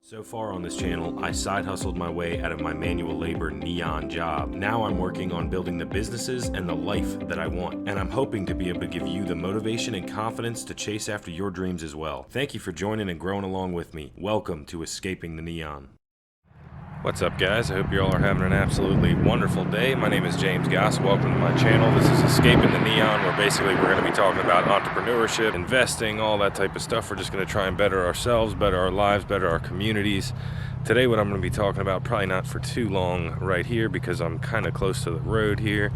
So far on this channel, I side hustled my way out of my manual labor neon job. Now I'm working on building the businesses and the life that I want, and I'm hoping to be able to give you the motivation and confidence to chase after your dreams as well. Thank you for joining and growing along with me. Welcome to Escaping the Neon. What's up, guys? I hope you all are having an absolutely wonderful day. My name is James Goss. Welcome to my channel. This is Escaping the Neon, where basically we're going to be talking about entrepreneurship, investing, all that type of stuff. We're just going to try and better ourselves, better our lives, better our communities. Today what I'm going to be talking about, probably not for too long right here, because I'm kind of close to the road here,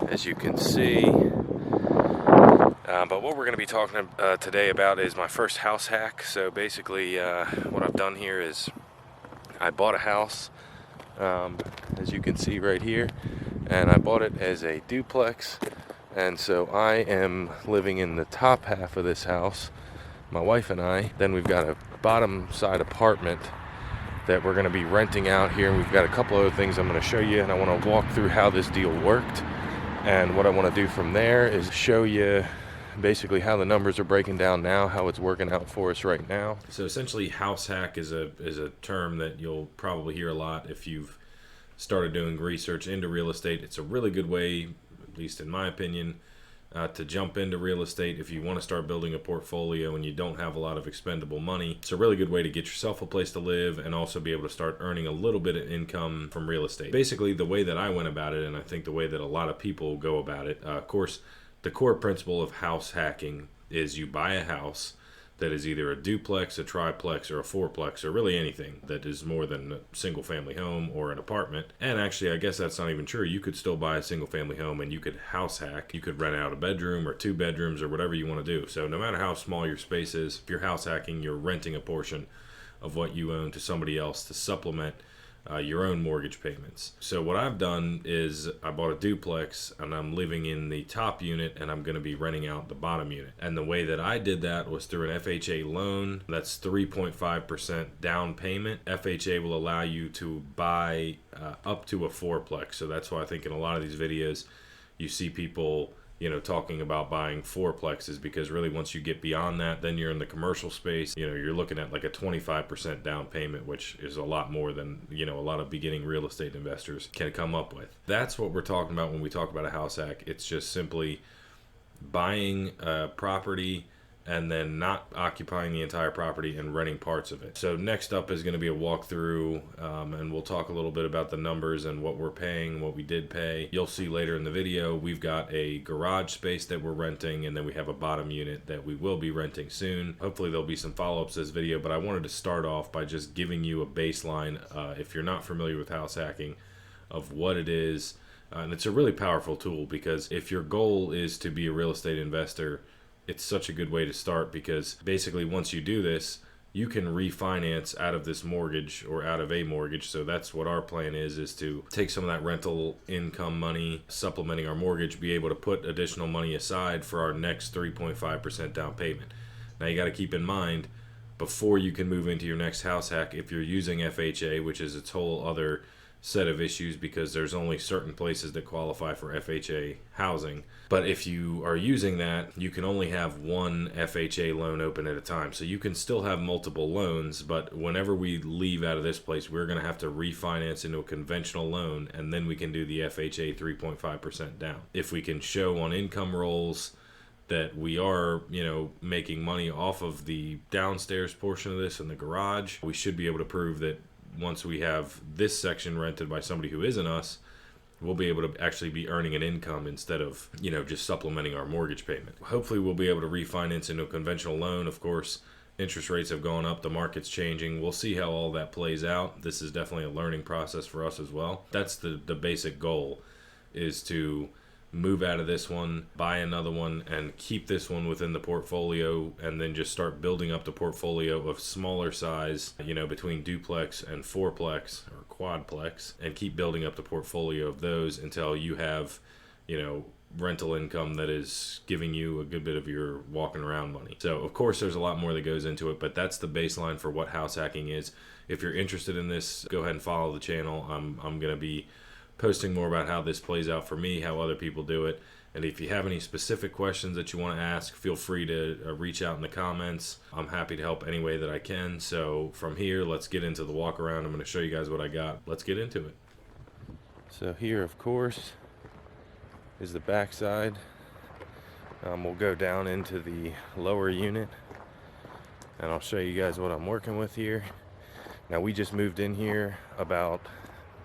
as you can see. But what we're going to be talking today about is my first house hack. So basically what I've done here is I bought a house, as you can see right here, and I bought it as a duplex, and so I am living in the top half of this house, my wife and I. Then we've got a bottom side apartment that we're going to be renting out here, and we've got a couple other things I'm going to show you, and I want to walk through how this deal worked, and what I want to do from there is show you basically how the numbers are breaking down now, how it's working out for us right now. So essentially, house hack is a term that you'll probably hear a lot if you've started doing research into real estate. It's a really good way, at least in my opinion, to jump into real estate if you want to start building a portfolio and you don't have a lot of expendable money. It's a really good way to get yourself a place to live and also be able to start earning a little bit of income from real estate. Basically, the way that I went about it, and I think the way that a lot of people go about it, of course, the core principle of house hacking is you buy a house that is either a duplex, a triplex, or a fourplex, or really anything that is more than a single family home or an apartment. And actually, I guess that's not even true. You could still buy a single family home and you could house hack. You could rent out a bedroom or 2 bedrooms or whatever you want to do. So no matter how small your space is, if you're house hacking, you're renting a portion of what you own to somebody else to supplement your own mortgage payments. So what I've done is I bought a duplex and I'm living in the top unit and I'm going to be renting out the bottom unit. And the way that I did that was through an FHA loan. That's 3.5% down payment. FHA will allow you to buy up to a fourplex. So that's why I think in a lot of these videos you see people talking about buying fourplexes, because really once you get beyond that, then you're in the commercial space. You're looking at like a 25% down payment, which is a lot more than, a lot of beginning real estate investors can come up with. That's what we're talking about when we talk about a house hack. It's just simply buying a property and then not occupying the entire property and renting parts of it. So next up is going to be a walkthrough, and we'll talk a little bit about the numbers and what we're paying, what we did pay. You'll see later in the video, we've got a garage space that we're renting, and then we have a bottom unit that we will be renting soon. Hopefully there'll be some follow-ups to this video, but I wanted to start off by just giving you a baseline, if you're not familiar with house hacking, of what it is. And it's a really powerful tool, because if your goal is to be a real estate investor, it's such a good way to start, because basically once you do this, you can refinance out of this mortgage or out of a mortgage. So that's what our plan is to take some of that rental income money, supplementing our mortgage, be able to put additional money aside for our next 3.5% down payment. Now you got to keep in mind, before you can move into your next house hack, if you're using FHA, which is its whole other set of issues, because there's only certain places that qualify for FHA housing. But if you are using that, you can only have one FHA loan open at a time. So you can still have multiple loans, but whenever we leave out of this place, we're going to have to refinance into a conventional loan, and then we can do the FHA 3.5% down. If we can show on income rolls that we are, making money off of the downstairs portion of this and the garage, we should be able to prove that once we have this section rented by somebody who isn't us, we'll be able to actually be earning an income instead of, just supplementing our mortgage payment. Hopefully we'll be able to refinance into a conventional loan. Of course, interest rates have gone up, the market's changing. We'll see how all that plays out. This is definitely a learning process for us as well. That's the basic goal, is to move out of this one, buy another one, and keep this one within the portfolio, and then just start building up the portfolio of smaller size, between duplex and fourplex or quadplex, and keep building up the portfolio of those until you have, rental income that is giving you a good bit of your walking around money. So of course there's a lot more that goes into it, but that's the baseline for what house hacking is. If you're interested in this, go ahead and follow the channel. I'm going to be posting more about how this plays out for me, how other people do it, And if you have any specific questions that you want to ask, feel free to reach out in the comments. I'm happy to help any way that I can. So from here, let's get into the walk around. I'm going to show you guys what I got. Let's get into it. So here, of course, is the back side. We'll go down into the lower unit and I'll show you guys what I'm working with here. Now, we just moved in here about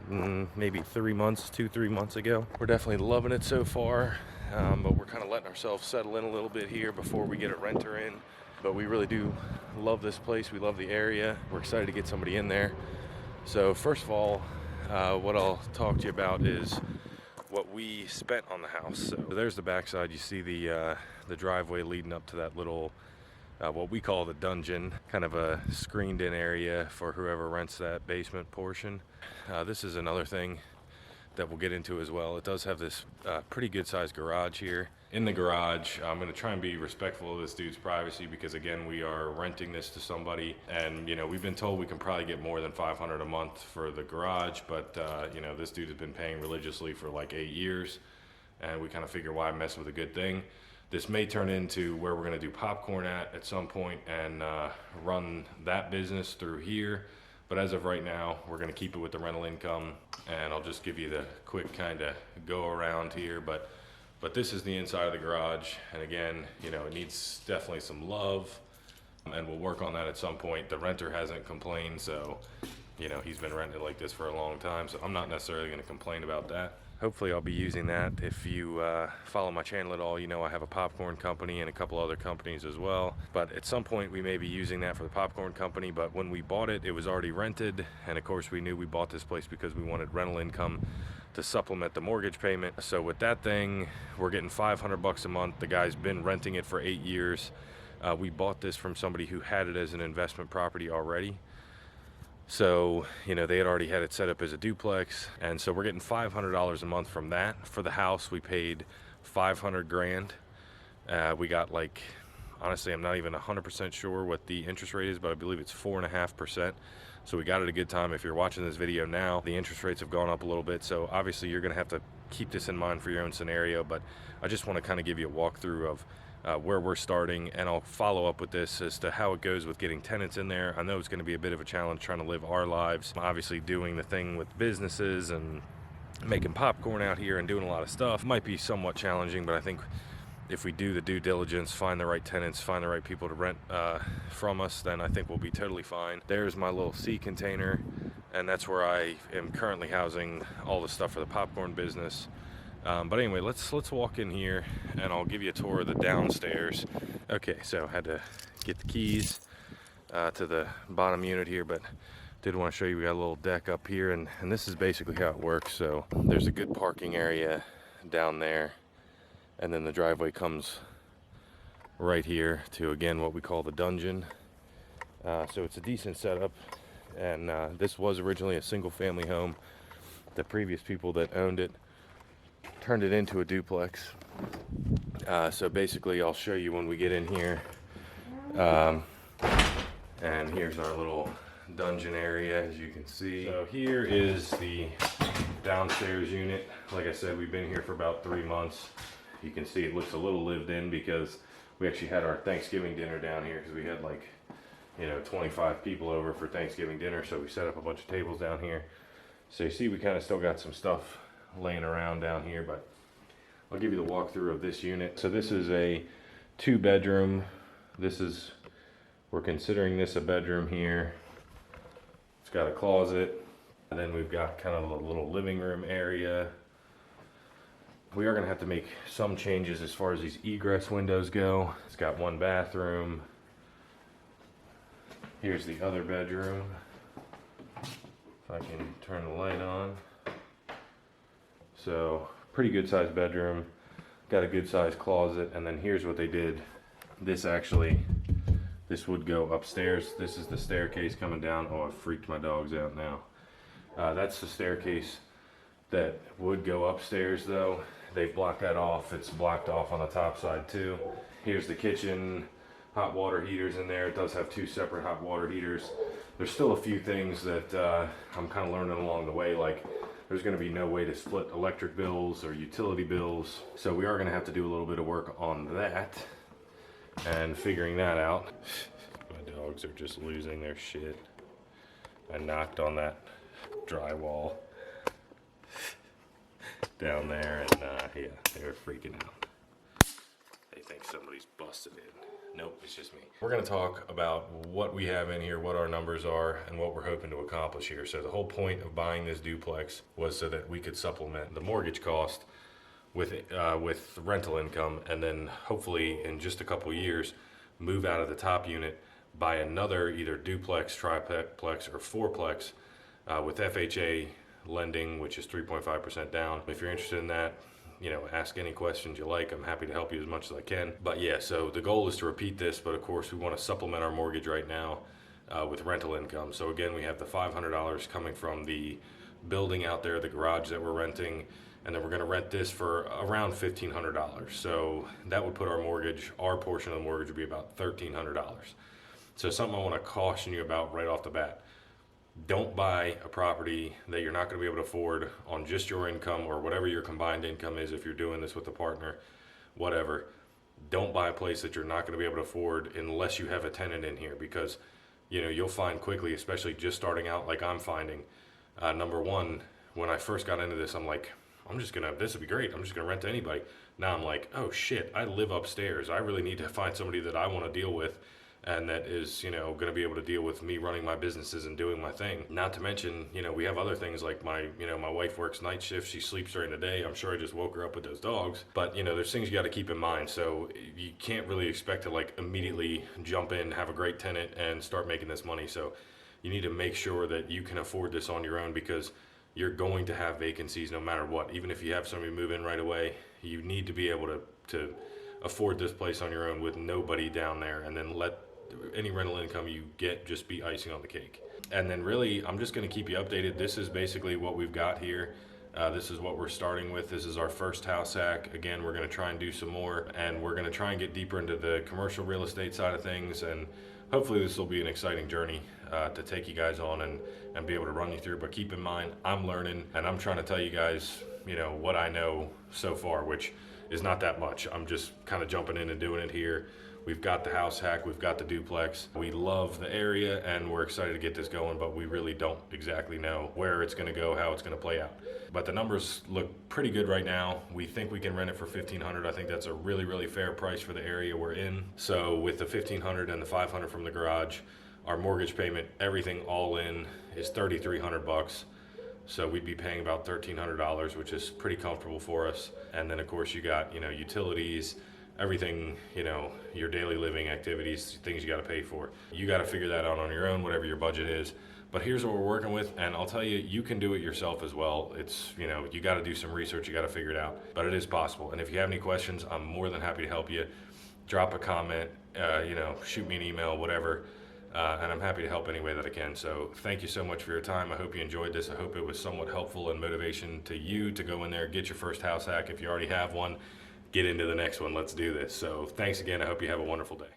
maybe 3 months, 2-3 months ago. We're definitely loving it so far, but we're kind of letting ourselves settle in a little bit here before we get a renter in. But we really do love this place. We love the area. We're excited to get somebody in there. So first of all, what I'll talk to you about is what we spent on the house. So there's the backside. You see the driveway leading up to that little what we call the dungeon, kind of a screened in area for whoever rents that basement portion. This is another thing that we'll get into as well. It does have this pretty good sized garage here. In the garage, I'm going to try and be respectful of this dude's privacy because, again, we are renting this to somebody, and you know, we've been told we can probably get more than $500 a month for the garage, but you know, this dude has been paying religiously for like 8 years, and we kind of figure, why mess with a good thing? This may turn into where we're going to do popcorn at some point and run that business through here. But as of right now, we're going to keep it with the rental income, and I'll just give you the quick kind of go around here. But this is the inside of the garage, and again, you know, it needs definitely some love, and we'll work on that at some point. The renter hasn't complained, so you know, he's been renting like this for a long time, so I'm not necessarily going to complain about that. Hopefully I'll be using that. If you follow my channel at all, you know I have a popcorn company and a couple other companies as well. But at some point we may be using that for the popcorn company. But when we bought it, it was already rented. And of course we knew we bought this place because we wanted rental income to supplement the mortgage payment. So with that thing, we're getting $500 a month. The guy's been renting it for 8 years. We bought this from somebody who had it as an investment property already. So, you know, they had already had it set up as a duplex, and so we're getting $500 a month from that. For the house, we paid $500 grand. We got, like, honestly, I'm not even 100% sure what the interest rate is, but I believe it's 4.5%. So we got it a good time. If you're watching this video now, the interest rates have gone up a little bit, so obviously you're gonna have to keep this in mind for your own scenario, but I just wanna kind of give you a walkthrough of where we're starting, and I'll follow up with this as to how it goes with getting tenants in there. I know it's going to be a bit of a challenge trying to live our lives. Obviously doing the thing with businesses and making popcorn out here and doing a lot of stuff might be somewhat challenging, but I think if we do the due diligence, find the right tenants, find the right people to rent from us, then I think we'll be totally fine. There's my little sea container, and that's where I am currently housing all the stuff for the popcorn business. But anyway, let's walk in here and I'll give you a tour of the downstairs. Okay, so I had to get the keys to the bottom unit here, but did want to show you we got a little deck up here, and this is basically how it works. So there's a good parking area down there, and then the driveway comes right here to, again, what we call the dungeon. So it's a decent setup, and this was originally a single family home. The previous people that owned it turned it into a duplex. So basically I'll show you when we get in here. And here's our little dungeon area, as you can see. So here is the downstairs unit. Like I said, we've been here for about 3 months. You can see it looks a little lived in because we actually had our Thanksgiving dinner down here, because we had, like, you know, 25 people over for Thanksgiving dinner, so we set up a bunch of tables down here. So you see we kind of still got some stuff laying around down here, but I'll give you the walkthrough of this unit. So this is a 2-bedroom. We're considering this a bedroom here. It's got a closet, and then we've got kind of a little living room area. We are going to have to make some changes as far as these egress windows go. It's got 1 bathroom. Here's the other bedroom. If I can turn the light on. So pretty good sized bedroom, got a good sized closet, and then here's what they did. This would go upstairs. This is the staircase coming down. Oh, I've freaked my dogs out now. That's the staircase that would go upstairs, though. They've blocked that off. It's blocked off on the top side too. Here's the kitchen, hot water heaters in there. It does have 2 separate hot water heaters. There's still a few things that I'm kind of learning along the way, like there's going to be no way to split electric bills or utility bills. So we are going to have to do a little bit of work on that and figuring that out. My dogs are just losing their shit. I knocked on that drywall down there, and yeah, they were freaking out. They think somebody's busted in. Nope, it's just me. We're gonna talk about what we have in here, what our numbers are, and what we're hoping to accomplish here. So the whole point of buying this duplex was so that we could supplement the mortgage cost with rental income, and then hopefully in just a couple years, move out of the top unit, buy another either duplex, triplex, or fourplex with FHA lending, which is 3.5% down. If you're interested in that, you know, ask any questions you like. I'm happy to help you as much as I can. But yeah, so the goal is to repeat this, but of course we want to supplement our mortgage right now with rental income. So again, we have the $500 coming from the building out there, the garage that we're renting, and then we're going to rent this for around $1,500. So that would put our mortgage, our portion of the mortgage would be about $1,300. So something I want to caution you about right off the bat. Don't buy a property that you're not going to be able to afford on just your income or whatever your combined income is if you're doing this with a partner, whatever. Don't buy a place that you're not going to be able to afford unless you have a tenant in here, because you know you'll find quickly, especially just starting out like I'm finding. Number one, when I first got into this, I'm like, this would be great. I'm just gonna rent to anybody. Now I'm like, oh shit, I live upstairs. I really need to find somebody that I want to deal with, and that is, you know, going to be able to deal with me running my businesses and doing my thing. Not to mention, you know, we have other things like my wife works night shift. She sleeps during the day. I'm sure I just woke her up with those dogs. But, you know, there's things you got to keep in mind. So you can't really expect to like immediately jump in, have a great tenant, and start making this money. So you need to make sure that you can afford this on your own, because you're going to have vacancies no matter what. Even if you have somebody move in right away, you need to be able to afford this place on your own with nobody down there, and then let any rental income you get just be icing on the cake. And then really, I'm just going to keep you updated. This is basically what we've got here. This is what we're starting with. This is our first house hack. Again, we're going to try and do some more, and we're going to try and get deeper into the commercial real estate side of things, and hopefully this will be an exciting journey to take you guys on and be able to run you through. But keep in mind, I'm learning, and I'm trying to tell you guys, you know, what I know so far, which is not that much. I'm just kind of jumping in and doing it here. We've got the house hack, we've got the duplex. We love the area and we're excited to get this going, but we really don't exactly know where it's gonna go, how it's gonna play out. But the numbers look pretty good right now. We think we can rent it for $1,500. I think that's a really, really fair price for the area we're in. So with the $1,500 and the $500 from the garage, our mortgage payment, everything all in, is $3,300. So we'd be paying about $1,300, which is pretty comfortable for us. And then of course you got, you know, utilities, everything, you know, your daily living activities, things you got to pay for. You got to figure that out on your own, whatever your budget is. But here's what we're working with, and I'll tell you, you can do it yourself as well. It's, you know, you got to do some research, you got to figure it out, but it is possible. And if you have any questions, I'm more than happy to help you. Drop a comment, you know, shoot me an email, whatever. And I'm happy to help any way that I can. So thank you so much for your time. I hope you enjoyed this. I hope it was somewhat helpful and motivation to you to go in there, get your first house hack. If you already have one, get into the next one. Let's do this. So thanks again. I hope you have a wonderful day.